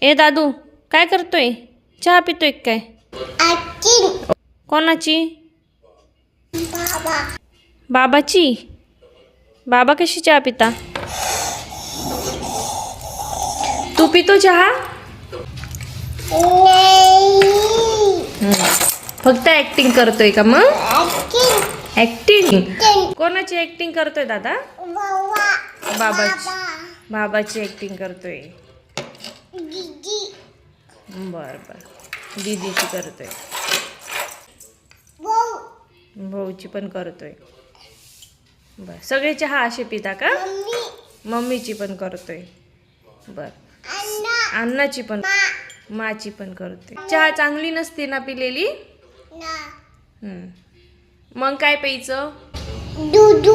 ए दादू काय करतोय? चहा पितोय काय? कोणाची? बाबाची. बाबा कशी चहा पिता? तू पितो चहा? फक्त ऍक्टिंग करतोय का मग? ऍक्टिंग कोणाची ऍक्टिंग करतोय दादा? बाबाची. बाबाची ऍक्टिंग करतोय. बर बर दीदीची करतोय. भाऊची पण करतोय. बर सगळे चहा असे पिता का? मम्मीची पण करतोय. बर अण्णाची पण माची पण करतोय. चहा चांगली नसते ना पिलेली? मग काय प्यायचं? दूध.